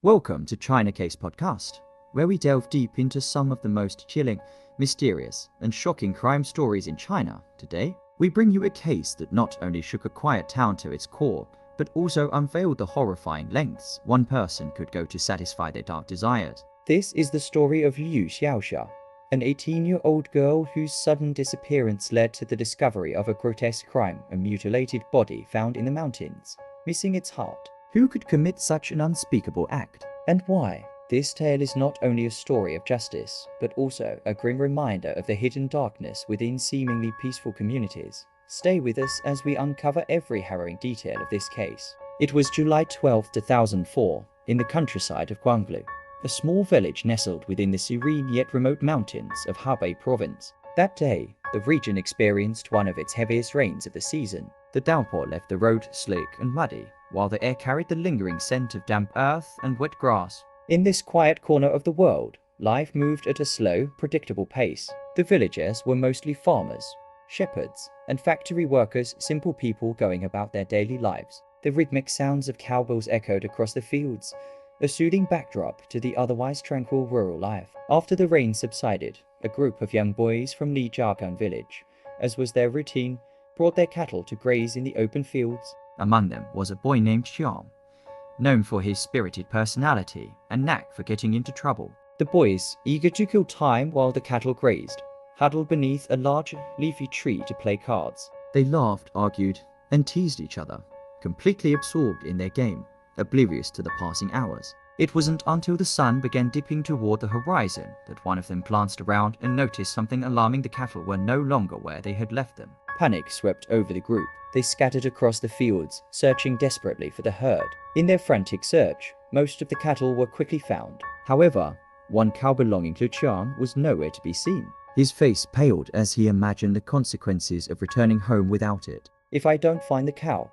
Welcome to China Case Podcast, where we delve deep into some of the most chilling, mysterious, and shocking crime stories in China. Today, we bring you a case that not only shook a quiet town to its core, but also unveiled the horrifying lengths one person could go to satisfy their dark desires. This is the story of Liu Xiaoxia, an 18-year-old girl whose sudden disappearance led to the discovery of a grotesque crime, a mutilated body found in the mountains, missing its heart. Who could commit such an unspeakable act, and why? This tale is not only a story of justice, but also a grim reminder of the hidden darkness within seemingly peaceful communities. Stay with us as we uncover every harrowing detail of this case. It was July 12, 2004, in the countryside of Guanglu, a small village nestled within the serene yet remote mountains of Hebei province. That day, the region experienced one of its heaviest rains of the season. The downpour left the road slick and muddy, while the air carried the lingering scent of damp earth and wet grass. In this quiet corner of the world, life moved at a slow, predictable pace. The villagers were mostly farmers, shepherds, and factory workers, simple people going about their daily lives. The rhythmic sounds of cowbells echoed across the fields, a soothing backdrop to the otherwise tranquil rural life. After the rain subsided, a group of young boys from Li Xiaoxia village, as was their routine, brought their cattle to graze in the open fields. Among them was a boy named Xiang, known for his spirited personality and knack for getting into trouble. The boys, eager to kill time while the cattle grazed, huddled beneath a large leafy tree to play cards. They laughed, argued, and teased each other, completely absorbed in their game, oblivious to the passing hours. It wasn't until the sun began dipping toward the horizon that one of them glanced around and noticed something alarming. The cattle were no longer where they had left them. Panic swept over the group. They scattered across the fields, searching desperately for the herd. In their frantic search, most of the cattle were quickly found. However, one cow belonging to Qiang was nowhere to be seen. His face paled as he imagined the consequences of returning home without it. "If I don't find the cow,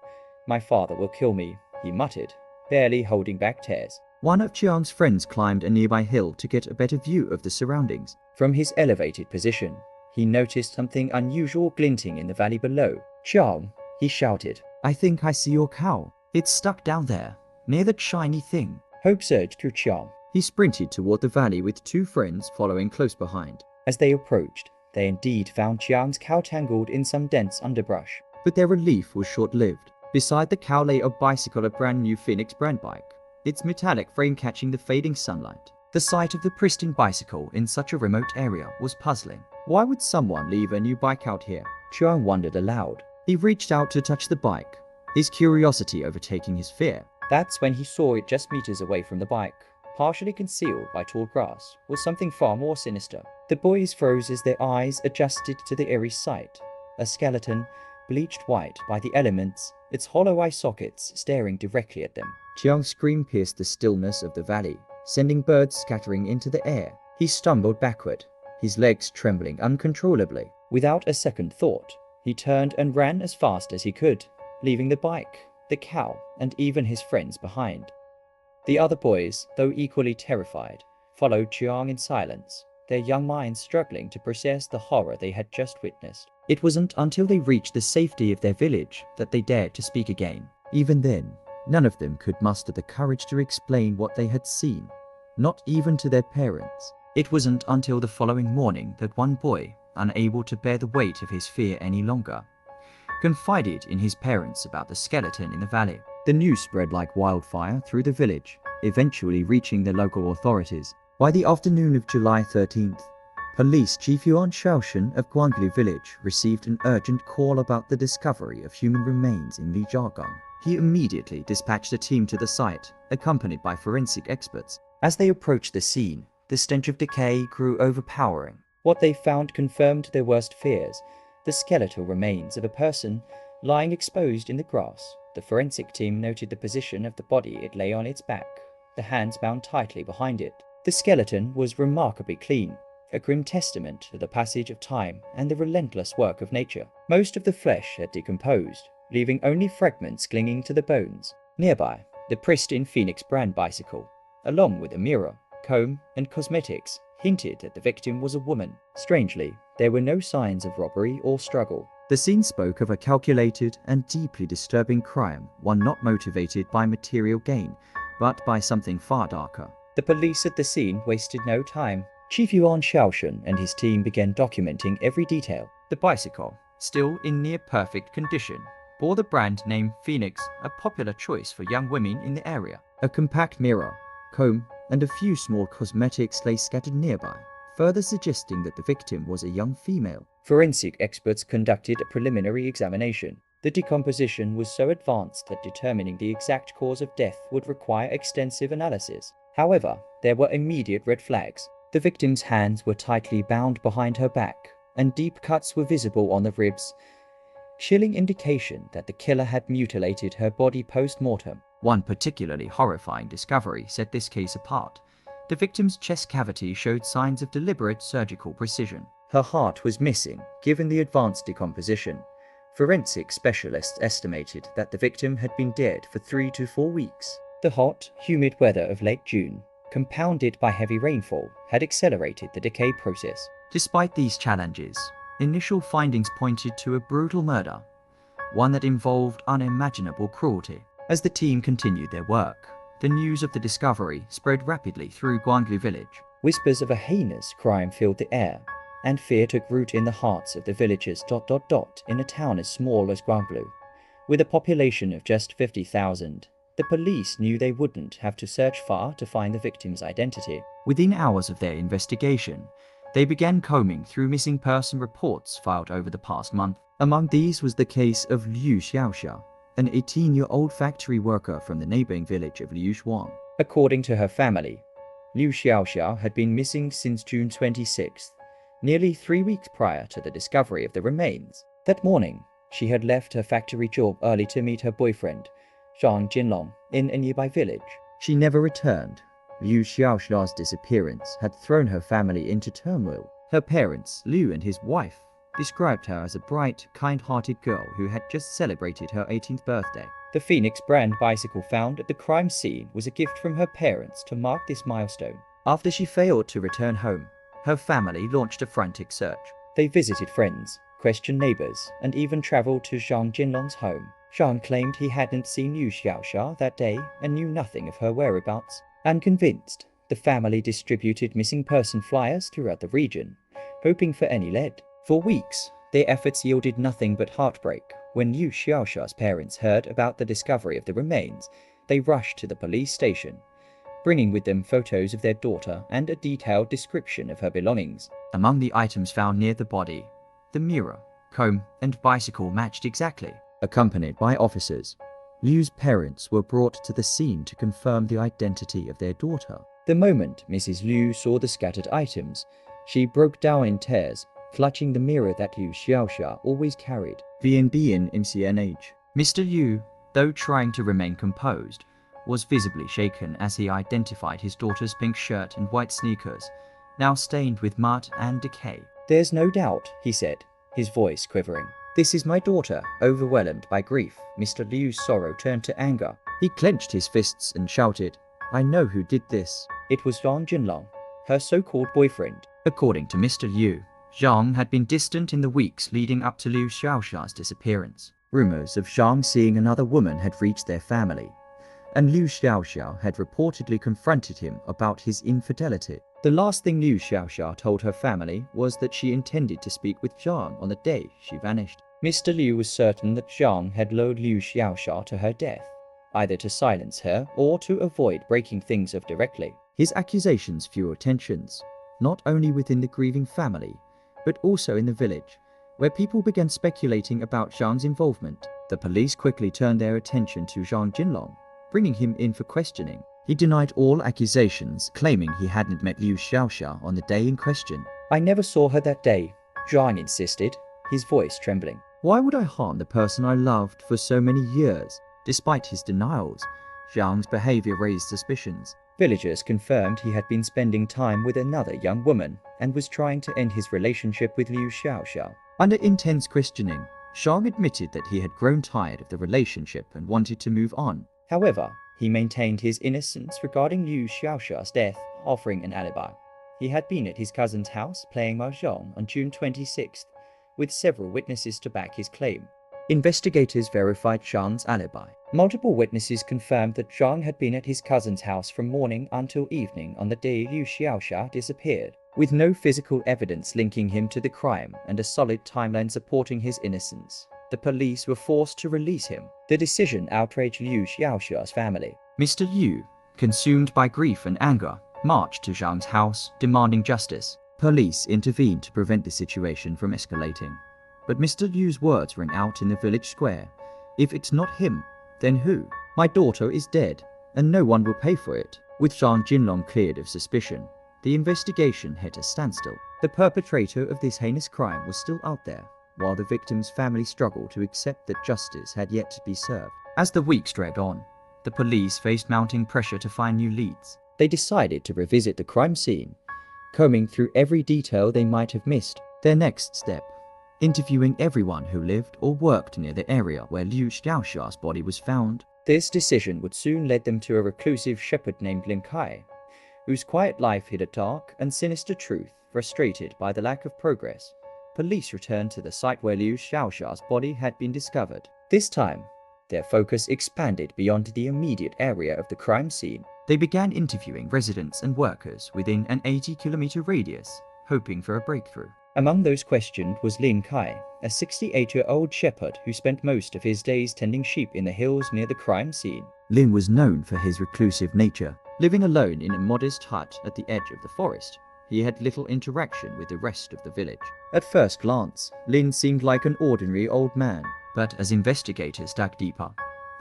my father will kill me," he muttered, barely holding back tears. One of Qiang's friends climbed a nearby hill to get a better view of the surroundings. From his elevated position, he noticed something unusual glinting in the valley below. "Qiang," he shouted, "I think I see your cow. It's stuck down there, near that shiny thing." Hope surged through Qiang. He sprinted toward the valley with two friends following close behind. As they approached, they indeed found Qiang's cow tangled in some dense underbrush. But their relief was short-lived. Beside the cow lay a bicycle, a brand new Phoenix brand bike, its metallic frame catching the fading sunlight. The sight of the pristine bicycle in such a remote area was puzzling. Why would someone leave a new bike out here? Qiang wondered aloud. He reached out to touch the bike, his curiosity overtaking his fear. That's when he saw it just meters away from the bike, partially concealed by tall grass, was something far more sinister. The boys froze as their eyes adjusted to the eerie sight. A skeleton, bleached white by the elements, its hollow eye sockets staring directly at them. Qiang's scream pierced the stillness of the valley, sending birds scattering into the air. He stumbled backward, his legs trembling uncontrollably. Without a second thought, he turned and ran as fast as he could, leaving the bike, the cow, and even his friends behind. The other boys, though equally terrified, followed Qiang in silence, their young minds struggling to process the horror they had just witnessed. It wasn't until they reached the safety of their village that they dared to speak again. Even then, none of them could muster the courage to explain what they had seen, not even to their parents. It wasn't until the following morning that one boy, unable to bear the weight of his fear any longer, confided in his parents about the skeleton in the valley. The news spread like wildfire through the village, eventually reaching the local authorities. By the afternoon of July 13th, Police Chief Liu Xiaoxia of Guanglu village received an urgent call about the discovery of human remains in Li Xiaogang. He immediately dispatched a team to the site, accompanied by forensic experts. As they approached the scene, the stench of decay grew overpowering. What they found confirmed their worst fears: the skeletal remains of a person lying exposed in the grass. The forensic team noted the position of the body. It lay on its back, the hands bound tightly behind it. The skeleton was remarkably clean, a grim testament to the passage of time and the relentless work of nature. Most of the flesh had decomposed, leaving only fragments clinging to the bones. Nearby, the pristine Phoenix brand bicycle, along with a mirror, comb, and cosmetics, hinted that the victim was a woman. Strangely, there were no signs of robbery or struggle. The scene spoke of a calculated and deeply disturbing crime, one not motivated by material gain, but by something far darker. The police at the scene wasted no time. Chief Yuan Xiaoxia and his team began documenting every detail. The bicycle, still in near-perfect condition, bore the brand name Phoenix, a popular choice for young women in the area. A compact mirror, comb, and a few small cosmetics lay scattered nearby, further suggesting that the victim was a young female. Forensic experts conducted a preliminary examination. The decomposition was so advanced that determining the exact cause of death would require extensive analysis. However, there were immediate red flags. The victim's hands were tightly bound behind her back, and deep cuts were visible on the ribs, chilling indication that the killer had mutilated her body post-mortem. One particularly horrifying discovery set this case apart. The victim's chest cavity showed signs of deliberate surgical precision. Her heart was missing, given the advanced decomposition. Forensic specialists estimated that the victim had been dead for 3 to 4 weeks. The hot, humid weather of late June, compounded by heavy rainfall, had accelerated the decay process. Despite these challenges, initial findings pointed to a brutal murder, one that involved unimaginable cruelty. As the team continued their work, the news of the discovery spread rapidly through Guanglu village. Whispers of a heinous crime filled the air, and fear took root in the hearts of the villagers. In a town as small as Guanglu, with a population of just 50,000, the police knew they wouldn't have to search far to find the victim's identity. Within hours of their investigation, they began combing through missing person reports filed over the past month. Among these was the case of Liu Xiaoxia, an 18-year-old factory worker from the neighboring village of Liu Xiaoxia. According to her family, Liu Xiaoxia had been missing since June 26th, nearly 3 weeks prior to the discovery of the remains. That morning, she had left her factory job early to meet her boyfriend, Zhang Jinlong, in a nearby village. She never returned. Liu Xiaoxia's disappearance had thrown her family into turmoil. Her parents, Liu and his wife, described her as a bright, kind-hearted girl who had just celebrated her 18th birthday. The Phoenix brand bicycle found at the crime scene was a gift from her parents to mark this milestone. After she failed to return home, her family launched a frantic search. They visited friends, questioned neighbors, and even traveled to Zhang Jinlong's home. Zhang claimed he hadn't seen Liu Xiaoxia that day and knew nothing of her whereabouts. Unconvinced, the family distributed missing person flyers throughout the region, hoping for any lead. For weeks, their efforts yielded nothing but heartbreak. When Liu Xiaoxia's parents heard about the discovery of the remains, they rushed to the police station, bringing with them photos of their daughter and a detailed description of her belongings. Among the items found near the body, the mirror, comb, and bicycle matched exactly. Accompanied by officers, Liu's parents were brought to the scene to confirm the identity of their daughter. The moment Mrs. Liu saw the scattered items, she broke down in tears, clutching the mirror that Liu Xiaoxia always carried. VNB in MCNH. Mr. Liu, though trying to remain composed, was visibly shaken as he identified his daughter's pink shirt and white sneakers, now stained with mud and decay. "There's no doubt," he said, his voice quivering. "This is my daughter." Overwhelmed by grief, Mr. Liu's sorrow turned to anger. He clenched his fists and shouted, "I know who did this." It was Zhang Jinlong, her so-called boyfriend. According to Mr. Liu, Zhang had been distant in the weeks leading up to Liu Xiaoxia's disappearance. Rumors of Zhang seeing another woman had reached their family, and Liu Xiaoxia had reportedly confronted him about his infidelity. The last thing Liu Xiaoxia told her family was that she intended to speak with Zhang on the day she vanished. Mr. Liu was certain that Zhang had lured Liu Xiaoxia to her death, either to silence her or to avoid breaking things off directly. His accusations fueled tensions, not only within the grieving family, but also in the village, where people began speculating about Zhang's involvement. The police quickly turned their attention to Zhang Jinlong, bringing him in for questioning. He denied all accusations, claiming he hadn't met Liu Xiaoxia on the day in question. "I never saw her that day," Zhang insisted, his voice trembling. "Why would I harm the person I loved for so many years?" Despite his denials, Zhang's behavior raised suspicions. Villagers confirmed he had been spending time with another young woman and was trying to end his relationship with Liu Xiaoxia. Under intense questioning, Zhang admitted that he had grown tired of the relationship and wanted to move on. However, he maintained his innocence regarding Liu Xiaoxia's death, offering an alibi. He had been at his cousin's house playing mahjong on June 26th, with several witnesses to back his claim. Investigators verified Zhang's alibi. Multiple witnesses confirmed that Zhang had been at his cousin's house from morning until evening on the day Liu Xiaoxia disappeared, with no physical evidence linking him to the crime and a solid timeline supporting his innocence. The police were forced to release him. The decision outraged Liu Xiaoxia's family. Mr. Liu, consumed by grief and anger, marched to Zhang's house, demanding justice. Police intervened to prevent the situation from escalating. But Mr. Liu's words rang out in the village square. "If it's not him, then who? My daughter is dead, and no one will pay for it." With Zhang Jinlong cleared of suspicion, the investigation hit a standstill. The perpetrator of this heinous crime was still out there, while the victim's family struggled to accept that justice had yet to be served. As the weeks dragged on, the police faced mounting pressure to find new leads. They decided to revisit the crime scene, combing through every detail they might have missed. Their next step: interviewing everyone who lived or worked near the area where Liu Xiaoxia's body was found. This decision would soon lead them to a reclusive shepherd named Lin Kai, whose quiet life hid a dark and sinister truth. Frustrated by the lack of progress, police returned to the site where Liu Xiaoxia's body had been discovered. This time, their focus expanded beyond the immediate area of the crime scene. They began interviewing residents and workers within an 80-kilometer radius, hoping for a breakthrough. Among those questioned was Lin Kai, a 68-year-old shepherd who spent most of his days tending sheep in the hills near the crime scene. Lin was known for his reclusive nature. Living alone in a modest hut at the edge of the forest, he had little interaction with the rest of the village. At first glance, Lin seemed like an ordinary old man, but as investigators dug deeper,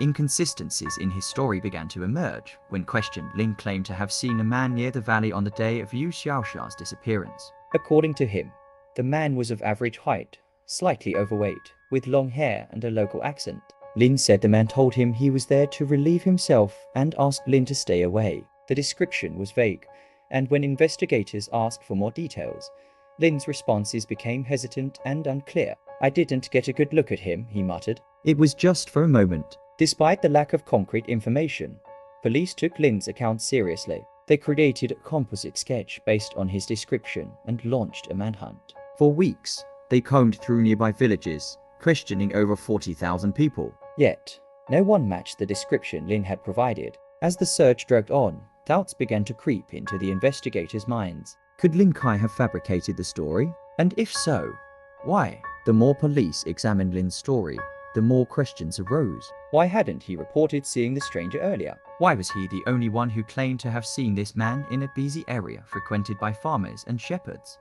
inconsistencies in his story began to emerge. When questioned, Lin claimed to have seen a man near the valley on the day of Liu Xiaoxia's disappearance. According to him, the man was of average height, slightly overweight, with long hair and a local accent. Lin said the man told him he was there to relieve himself and asked Lin to stay away. The description was vague, and when investigators asked for more details, Lin's responses became hesitant and unclear. "I didn't get a good look at him," he muttered. "It was just for a moment." Despite the lack of concrete information, police took Lin's account seriously. They created a composite sketch based on his description and launched a manhunt. For weeks, they combed through nearby villages, questioning over 40,000 people. Yet, no one matched the description Lin had provided. As the search dragged on, doubts began to creep into the investigators' minds. Could Lin Kai have fabricated the story? And if so, why? The more police examined Lin's story, the more questions arose. Why hadn't he reported seeing the stranger earlier? Why was he the only one who claimed to have seen this man in a busy area frequented by farmers and shepherds?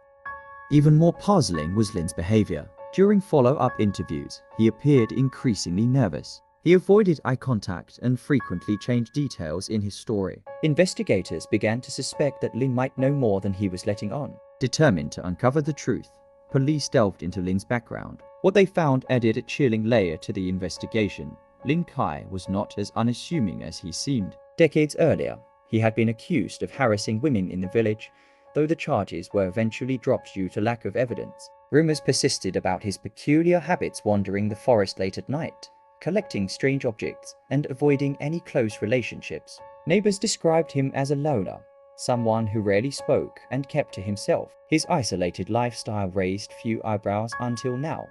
Even more puzzling was Lin's behavior. During follow-up interviews, he appeared increasingly nervous. He avoided eye contact and frequently changed details in his story. Investigators began to suspect that Lin might know more than he was letting on. Determined to uncover the truth, police delved into Lin's background. What they found added a chilling layer to the investigation. Lin Kai was not as unassuming as he seemed. Decades earlier, he had been accused of harassing women in the village, though the charges were eventually dropped due to lack of evidence. Rumors persisted about his peculiar habits, wandering the forest late at night, collecting strange objects, and avoiding any close relationships. Neighbors described him as a loner, someone who rarely spoke and kept to himself. His isolated lifestyle raised few eyebrows until now,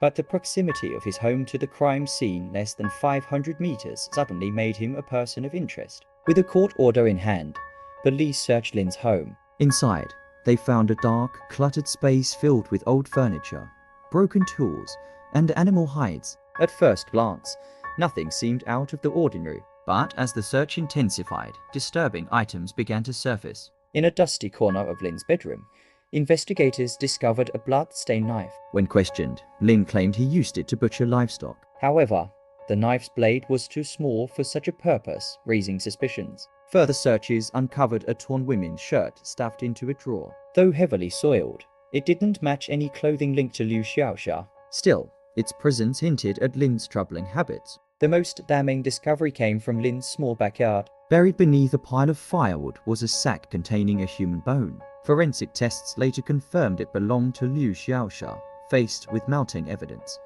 but the proximity of his home to the crime scene, less than 500 meters, suddenly made him a person of interest. With a court order in hand, police searched Lin's home. Inside, they found a dark, cluttered space filled with old furniture, broken tools, and animal hides. At first glance, nothing seemed out of the ordinary. But as the search intensified, disturbing items began to surface. In a dusty corner of Lin's bedroom, investigators discovered a blood-stained knife. When questioned, Lin claimed he used it to butcher livestock. However, the knife's blade was too small for such a purpose, raising suspicions. Further searches uncovered a torn women's shirt stuffed into a drawer. Though heavily soiled, it didn't match any clothing linked to Liu Xiaoxia. Still, its presence hinted at Lin's troubling habits. The most damning discovery came from Lin's small backyard. Buried beneath a pile of firewood was a sack containing a human bone. Forensic tests later confirmed it belonged to Liu Xiaoxia. Faced with mounting evidence,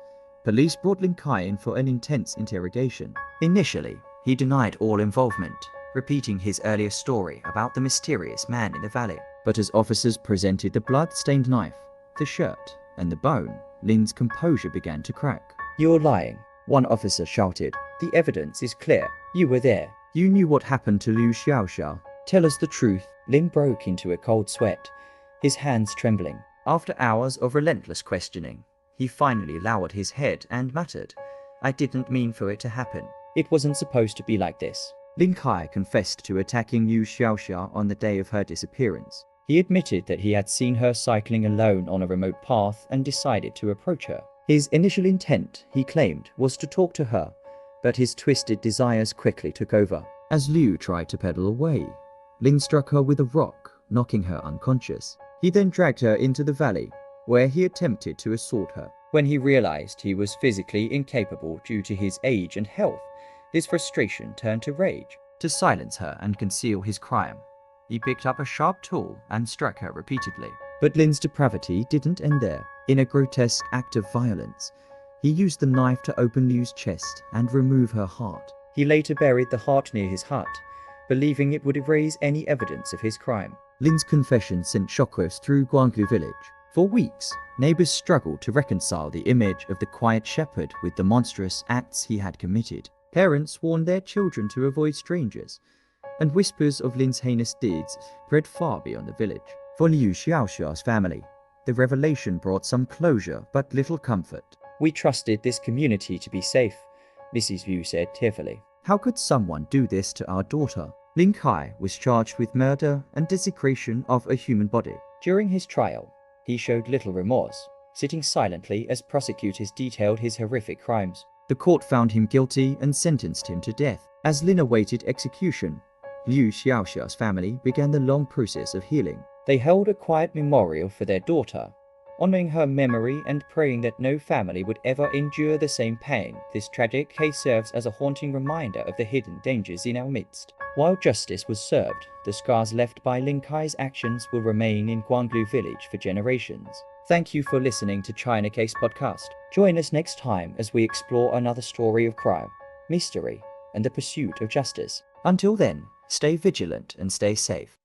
police brought Lin Kai in for an intense interrogation. Initially, he denied all involvement, repeating his earlier story about the mysterious man in the valley. But as officers presented the blood-stained knife, the shirt, and the bone, Lin's composure began to crack. "You're lying," one officer shouted. The evidence is clear. You were there. You knew what happened to Liu Xiaoxia. Tell us the truth. Lin broke into a cold sweat, his hands trembling. After hours of relentless questioning, he finally lowered his head and muttered, "I didn't mean for it to happen." It wasn't supposed to be like this. Lin Kai confessed to attacking Liu Xiaoxia on the day of her disappearance. He admitted that he had seen her cycling alone on a remote path and decided to approach her. His initial intent, he claimed, was to talk to her, but his twisted desires quickly took over. As Liu tried to pedal away, Lin struck her with a rock, knocking her unconscious. He then dragged her into the valley, where he attempted to assault her. When he realized he was physically incapable due to his age and health, his frustration turned to rage. To silence her and conceal his crime, he picked up a sharp tool and struck her repeatedly. But Lin's depravity didn't end there. In a grotesque act of violence, he used the knife to open Liu's chest and remove her heart. He later buried the heart near his hut, believing it would erase any evidence of his crime. Lin's confession sent shockwaves through Guanglu village. For weeks, neighbors struggled to reconcile the image of the quiet shepherd with the monstrous acts he had committed. Parents warned their children to avoid strangers, and whispers of Lin's heinous deeds spread far beyond the village. For Liu Xiaoxia's family, the revelation brought some closure but little comfort. We trusted this community to be safe, Mrs. Liu said tearfully. How could someone do this to our daughter? Lin Kai was charged with murder and desecration of a human body. During his trial, he showed little remorse, sitting silently as prosecutors detailed his horrific crimes. The court found him guilty and sentenced him to death. As Lin awaited execution, Liu Xiaoxia's family began the long process of healing. They held a quiet memorial for their daughter, honoring her memory and praying that no family would ever endure the same pain. This tragic case serves as a haunting reminder of the hidden dangers in our midst. While justice was served, the scars left by Lin Kai's actions will remain in Guanglu village for generations. Thank you for listening to China Case Podcast. Join us next time as we explore another story of crime, mystery, and the pursuit of justice. Until then, stay vigilant and stay safe.